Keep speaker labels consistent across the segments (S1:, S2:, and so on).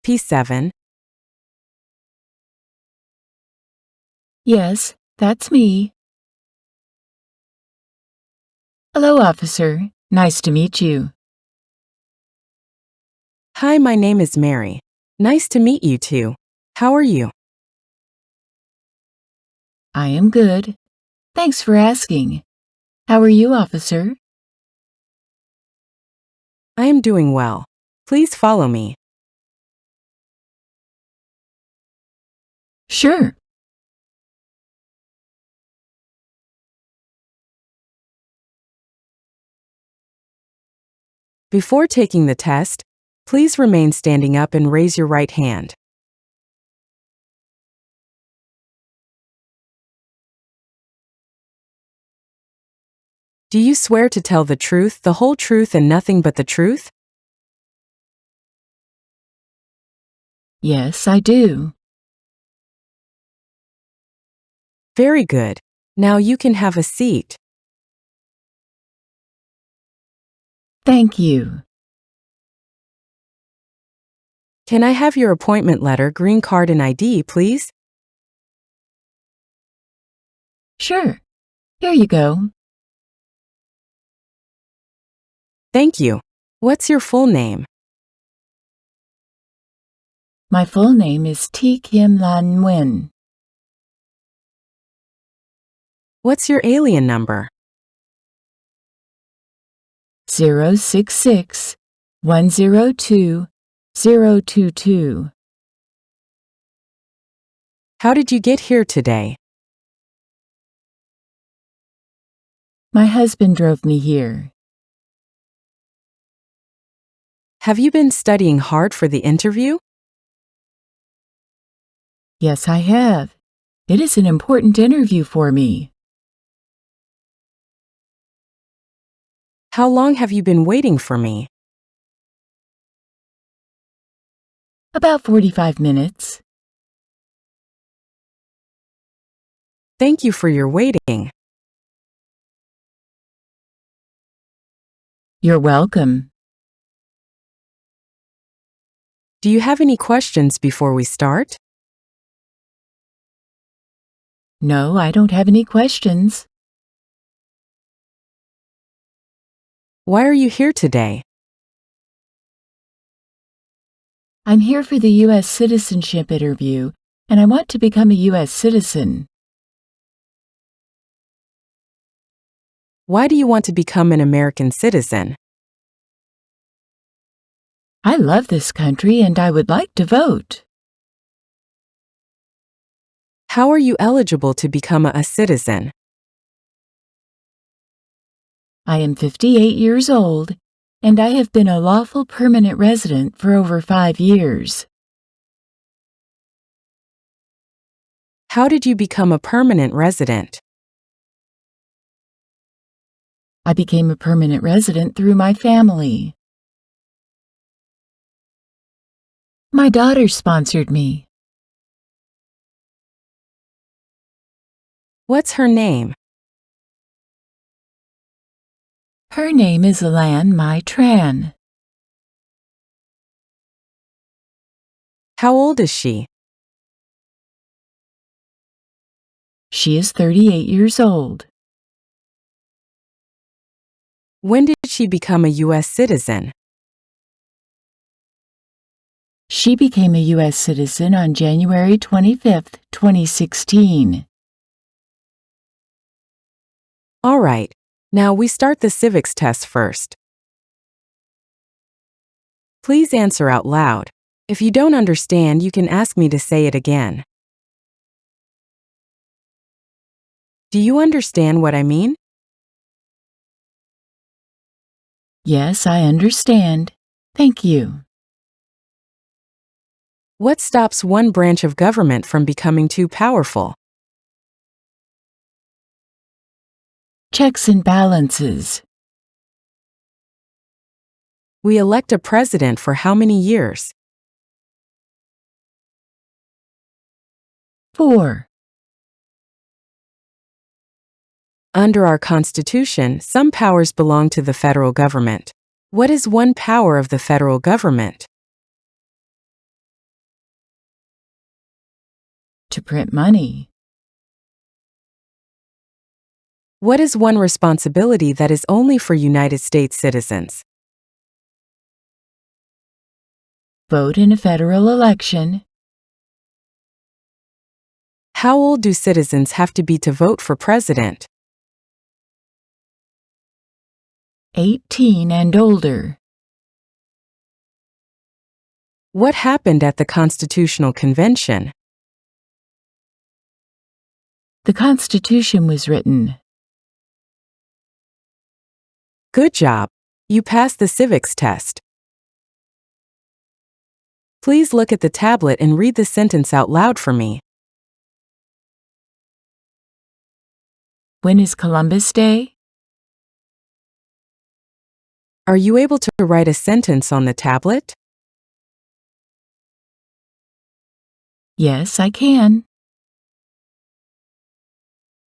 S1: P7.
S2: Yes, that's me. Hello, officer. Nice to meet you.
S1: Hi, my name is Mary. Nice to meet you too. How are you?
S2: I am good. Thanks for asking. How are you, officer?
S1: I am doing well. Please follow me.
S2: Sure.
S1: Before taking the test, please remain standing up and raise your right hand. Do you swear to tell the truth, the whole truth, and nothing but the truth?
S2: Yes, I do.
S1: Very good. Now you can have a seat.
S2: Thank you.
S1: Can I have your appointment letter, green card, and ID, please?
S2: Sure. Here you go.
S1: Thank you. What's your full name?
S2: My full name is T. Kim Lan Nguyen.
S1: What's your alien number?
S2: 066 102 022.
S1: How did you get here today?
S2: My husband drove me here.
S1: Have you been studying hard for the interview?
S2: Yes, I have. It is an important interview for me.
S1: How long have you been waiting for me?
S2: About 45 minutes.
S1: Thank you for your waiting.
S2: You're welcome.
S1: Do you have any questions before we start?
S2: No, I don't have any questions.
S1: Why are you here today?
S2: I'm here for the U.S. citizenship interview, and I want to become a U.S. citizen.
S1: Why do you want to become an American citizen?
S2: I love this country and I would like to vote.
S1: How are you eligible to become a citizen?
S2: I am 58 years old, and I have been a lawful permanent resident for over 5 years.
S1: How did you become a permanent resident?
S2: I became a permanent resident through my family. My daughter sponsored me.
S1: What's her name?
S2: Her name is Lan Mai Tran.
S1: How old is she?
S2: She is 38 years old.
S1: When did she become a U.S. citizen?
S2: She became a U.S. citizen on January 25, 2016.
S1: All right. Now we start the civics test first. Please answer out loud. If you don't understand, you can ask me to say it again. Do you understand what I mean?
S2: Yes, I understand. Thank you.
S1: What stops one branch of government from becoming too powerful?
S2: Checks and balances.
S1: We elect a president for how many years?
S2: 4.
S1: Under our Constitution, some powers belong to the federal government. What is one power of the federal government?
S2: To print money.
S1: What is one responsibility that is only for United States citizens?
S2: Vote in a federal election.
S1: How old do citizens have to be to vote for president?
S2: 18 and older.
S1: What happened at the Constitutional Convention?
S2: The Constitution was written.
S1: Good job. You passed the civics test. Please look at the tablet and read the sentence out loud for me.
S2: When is Columbus Day?
S1: Are you able to write a sentence on the tablet?
S2: Yes, I can.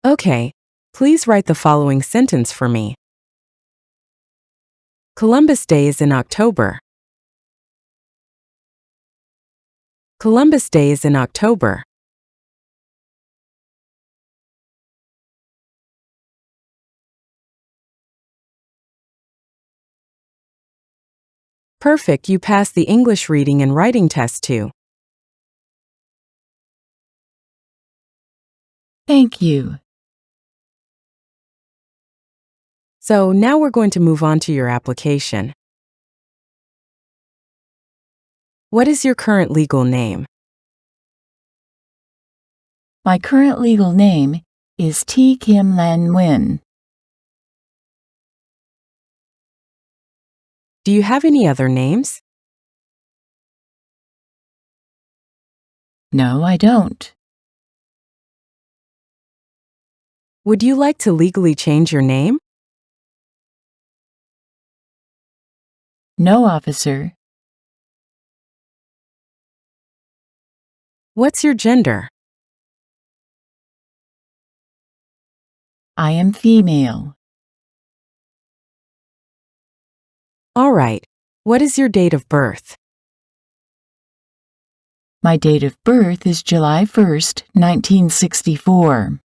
S1: Okay. Please write the following sentence for me. Columbus Day is in October. Columbus Day is in October. Perfect, you passed the English reading and writing test too.
S2: Thank you.
S1: So now we're going to move on to your application. What is your current legal name?
S2: My current legal name is T. Kim Lan Nguyen.
S1: Do you have any other names?
S2: No, I don't.
S1: Would you like to legally change your name?
S2: No, officer.
S1: What's your gender?
S2: I am female.
S1: All right. What is your date of birth?
S2: My date of birth is July 1st, 1964.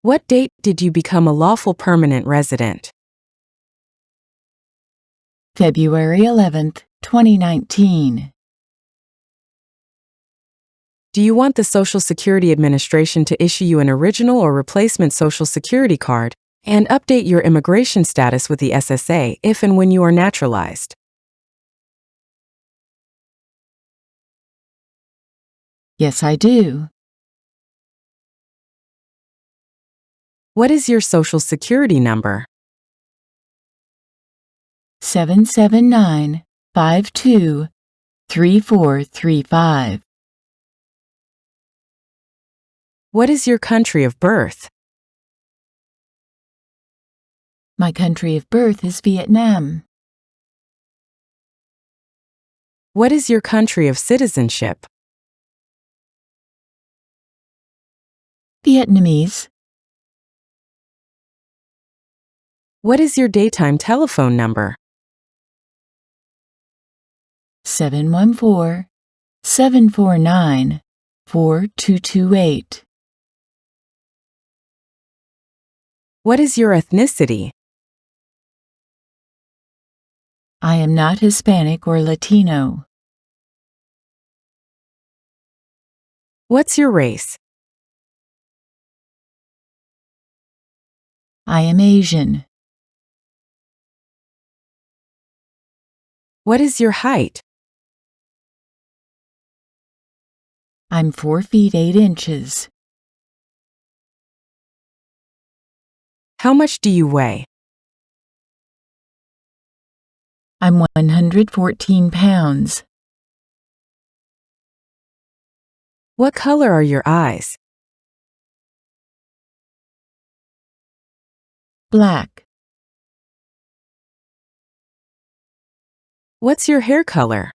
S1: What date did you become a lawful permanent resident?
S2: February 11th, 2019.
S1: Do you want the Social Security Administration to issue you an original or replacement Social Security card and update your immigration status with the SSA if and when you are naturalized?
S2: Yes, I do.
S1: What is your Social Security number?
S2: 779-52-3435.
S1: What is your country of birth?
S2: My country of birth is Vietnam.
S1: What is your country of citizenship?
S2: Vietnamese.
S1: What is your daytime telephone number?
S2: 714-749-4228.
S1: What is your ethnicity?
S2: I am not Hispanic or Latino.
S1: What's your race?
S2: I am Asian.
S1: What is your height?
S2: I'm 4 feet 8 inches.
S1: How much do you weigh?
S2: I'm 114 pounds.
S1: What color are your eyes?
S2: Black.
S1: What's your hair color?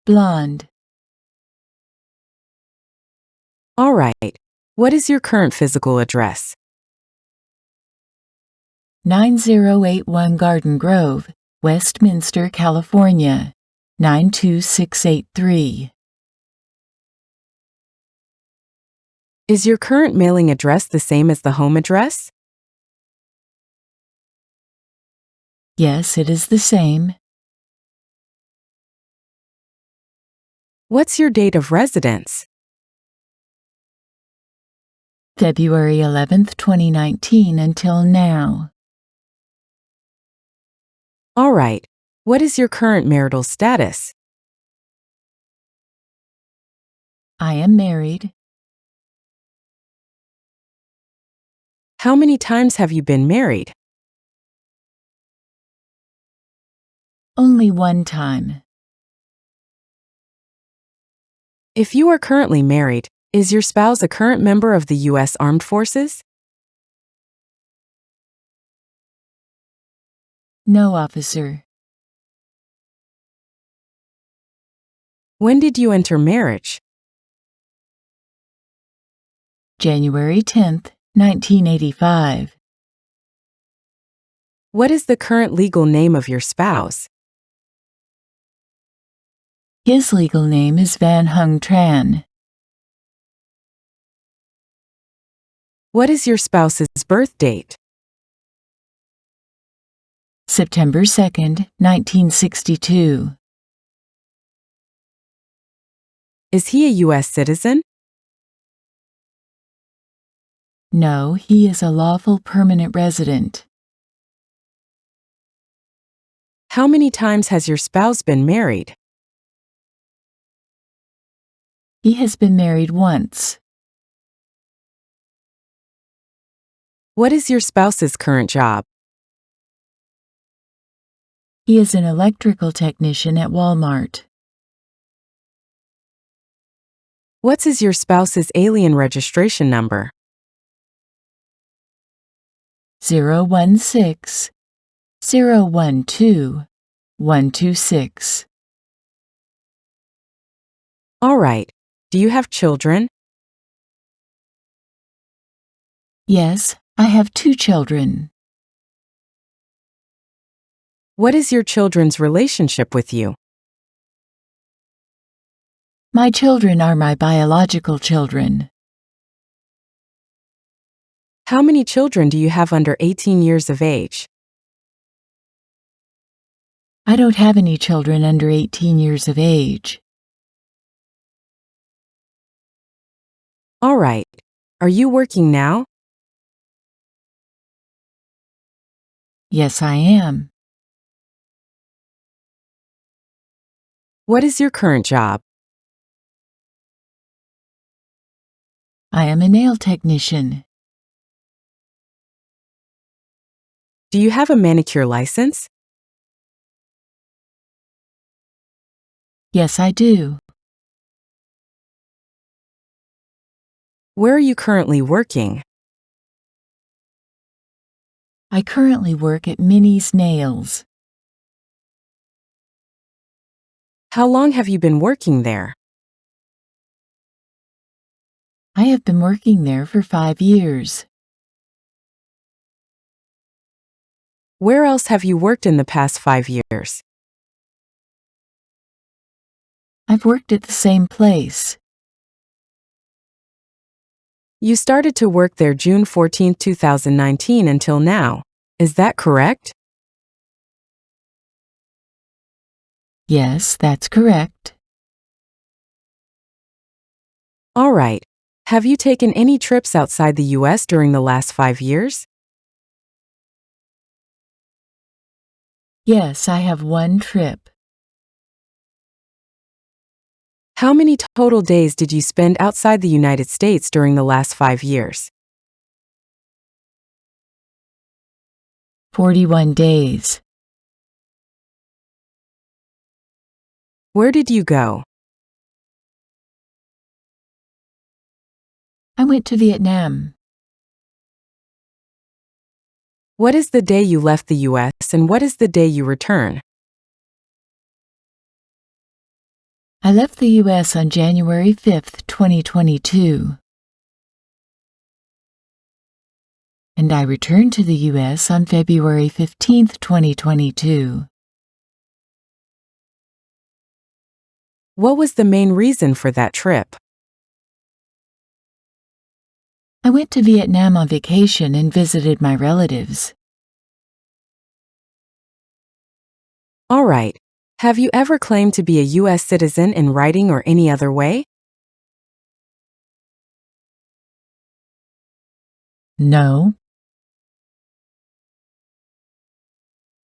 S2: Blonde.
S1: All right. What is your current physical address?
S2: 9081 Garden Grove, Westminster, California, 92683.
S1: Is your current mailing address the same as the home address?
S2: Yes, it is the same.
S1: What's your date of residence?
S2: February 11th, 2019 until now.
S1: All right. What is your current marital status?
S2: I am married.
S1: How many times have you been married?
S2: Only one time.
S1: If you are currently married, is your spouse a current member of the U.S. Armed Forces?
S2: No, officer.
S1: When did you enter marriage?
S2: January 10th, 1985.
S1: What is the current legal name of your spouse?
S2: His legal name is Van Hung Tran.
S1: What is your spouse's birth date?
S2: September 2nd, 1962.
S1: Is he a U.S. citizen?
S2: No, he is a lawful permanent resident.
S1: How many times has your spouse been married?
S2: He has been married once.
S1: What is your spouse's current job?
S2: He is an electrical technician at Walmart.
S1: What is your spouse's alien registration number?
S2: 016 012 126.
S1: All right. Do you have children?
S2: Yes, I have 2 children.
S1: What is your children's relationship with you?
S2: My children are my biological children.
S1: How many children do you have under 18 years of age?
S2: I don't have any children under 18 years of age.
S1: All right. Are you working now?
S2: Yes, I am.
S1: What is your current job?
S2: I am a nail technician.
S1: Do you have a manicure license?
S2: Yes, I do.
S1: Where are you currently working?
S2: I currently work at Minnie's Nails.
S1: How long have you been working there?
S2: I have been working there for 5 years.
S1: Where else have you worked in the past 5 years?
S2: I've worked at the same place.
S1: You started to work there June 14, 2019 until now. Is that correct?
S2: Yes, that's correct.
S1: All right. Have you taken any trips outside the U.S. during the last 5 years?
S2: Yes, I have 1 trip.
S1: How many total days did you spend outside the United States during the last 5 years?
S2: 41 days.
S1: Where did you go?
S2: I went to Vietnam.
S1: What is the day you left the U.S. and what is the day you return?
S2: I left the U.S. on January 5th, 2022. And I returned to the U.S. on February 15th, 2022.
S1: What was the main reason for that trip?
S2: I went to Vietnam on vacation and visited my relatives.
S1: All right. Have you ever claimed to be a U.S. citizen in writing or any other way?
S2: No.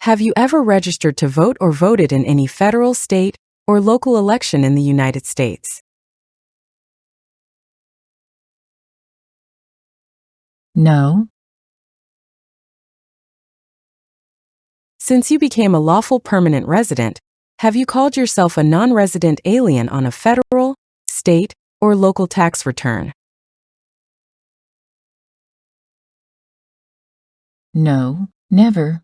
S1: Have you ever registered to vote or voted in any federal, state, or local election in the United States?
S2: No.
S1: Since you became a lawful permanent resident, have you called yourself a non-resident alien on a federal, state, or local tax return?
S2: No, never.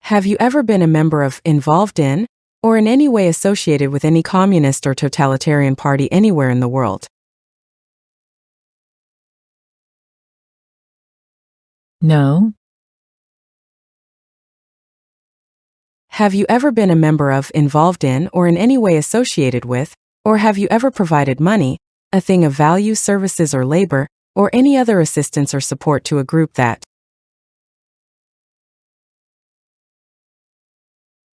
S1: Have you ever been a member of, involved in, or in any way associated with any communist or totalitarian party anywhere in the world?
S2: No.
S1: Have you ever been a member of, involved in, or in any way associated with, or have you ever provided money, a thing of value, services, or labor, or any other assistance or support to a group that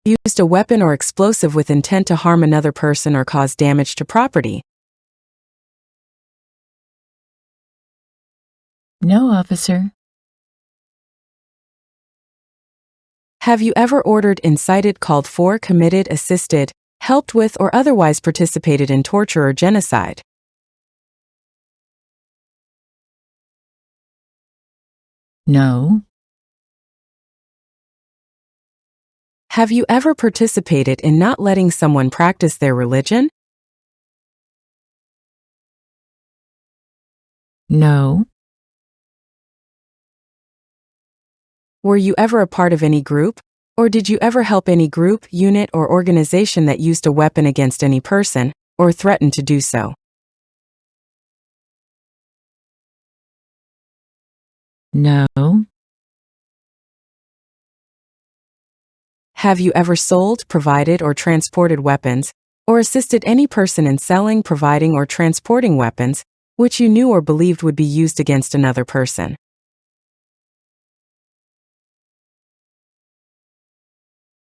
S1: used a weapon or explosive with intent to harm another person or cause damage to property?
S2: No, officer.
S1: Have you ever ordered, incited, called for, committed, assisted, helped with, or otherwise participated in torture or genocide?
S2: No.
S1: Have you ever participated in not letting someone practice their religion?
S2: No.
S1: Were you ever a part of any group, or did you ever help any group, unit, or organization that used a weapon against any person, or threatened to do so?
S2: No.
S1: Have you ever sold, provided, or transported weapons, or assisted any person in selling, providing, or transporting weapons, which you knew or believed would be used against another person?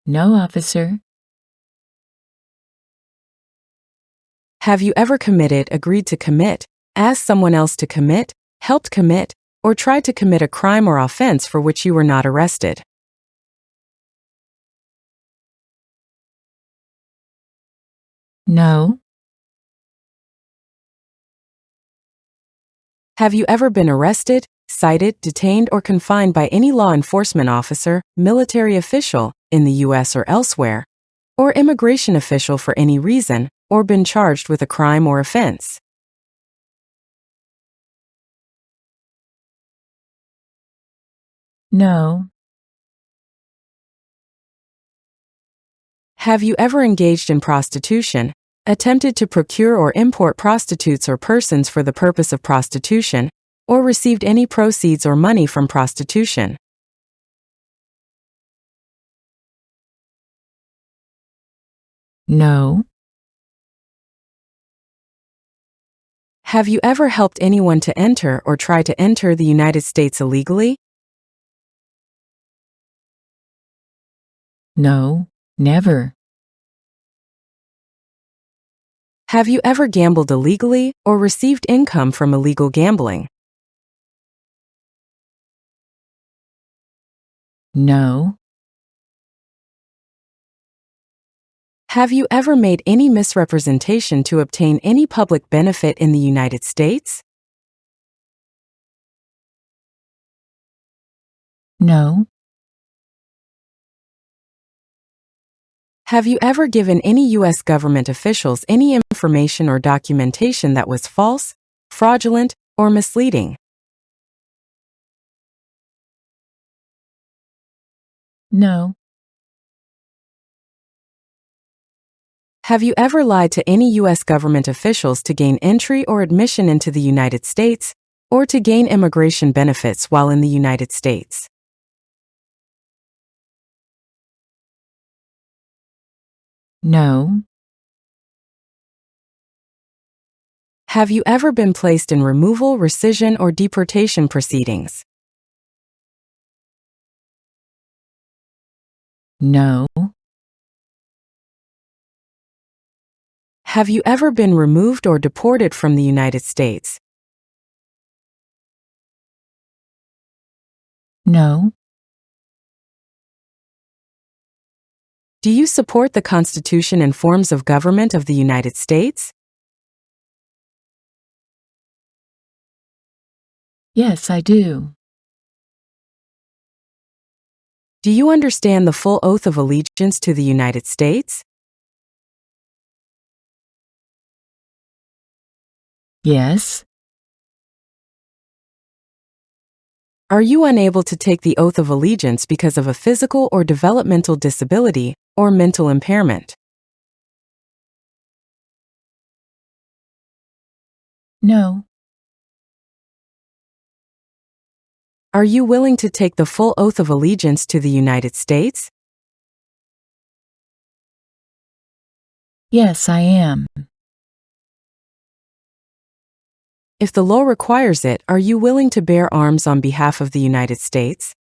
S2: No, officer.
S1: Have you ever committed, agreed to commit, asked someone else to commit, helped commit, or tried to commit a crime or offense for which you were not arrested?
S2: No.
S1: Have you ever been arrested, cited, detained, or confined by any law enforcement officer, military official, in the U.S. or elsewhere, or immigration official for any reason, or been charged with a crime or offense?
S2: No.
S1: Have you ever engaged in prostitution, attempted to procure or import prostitutes or persons for the purpose of prostitution, or received any proceeds or money from prostitution?
S2: No.
S1: Have you ever helped anyone to enter or try to enter the United States illegally?
S2: No, never.
S1: Have you ever gambled illegally or received income from illegal gambling?
S2: No.
S1: Have you ever made any misrepresentation to obtain any public benefit in the United States?
S2: No.
S1: Have you ever given any U.S. government officials any information or documentation that was false, fraudulent, or misleading?
S2: No.
S1: Have you ever lied to any U.S. government officials to gain entry or admission into the United States, or to gain immigration benefits while in the United States?
S2: No.
S1: Have you ever been placed in removal, rescission, or deportation proceedings?
S2: No.
S1: Have you ever been removed or deported from the United States?
S2: No.
S1: Do you support the Constitution and forms of government of the United States?
S2: Yes, I do.
S1: Do you understand the full oath of allegiance to the United States?
S2: Yes.
S1: Are you unable to take the oath of allegiance because of a physical or developmental disability or mental impairment?
S2: No.
S1: Are you willing to take the full oath of allegiance to the United States?
S2: Yes, I am.
S1: If the law requires it, are you willing to bear arms on behalf of the United States?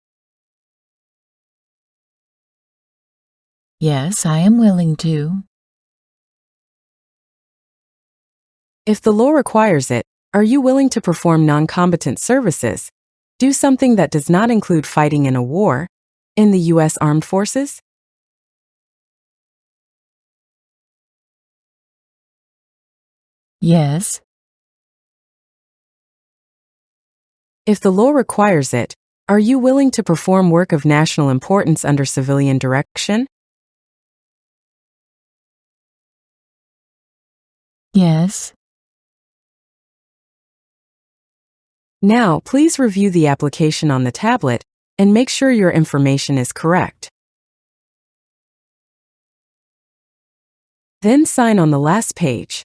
S2: Yes, I am willing to.
S1: If the law requires it, are you willing to perform non-combatant services? Do something that does not include fighting in a war in the U.S. Armed Forces?
S2: Yes.
S1: If the law requires it, are you willing to perform work of national importance under civilian direction?
S2: Yes.
S1: Now, please review the application on the tablet and make sure your information is correct. Then sign on the last page.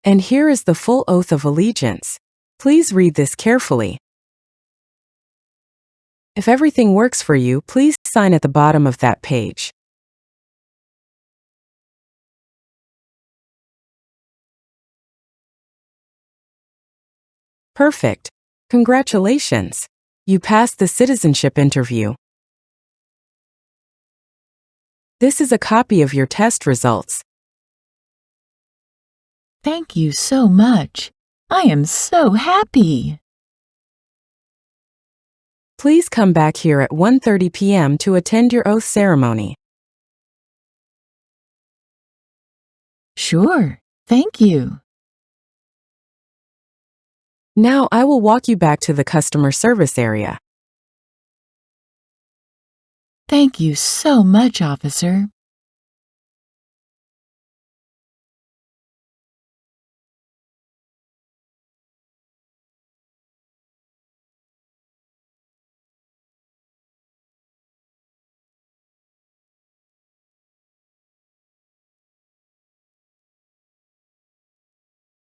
S1: And here is the full oath of allegiance. Please read this carefully. If everything works for you, please sign at the bottom of that page. Perfect. Congratulations. You passed the citizenship interview. This is a copy of your test results.
S2: Thank you so much. I am so happy.
S1: Please come back here at 1:30 p.m. to attend your oath ceremony.
S2: Sure. Thank you.
S1: Now I will walk you back to the customer service area.
S2: Thank you so much, officer.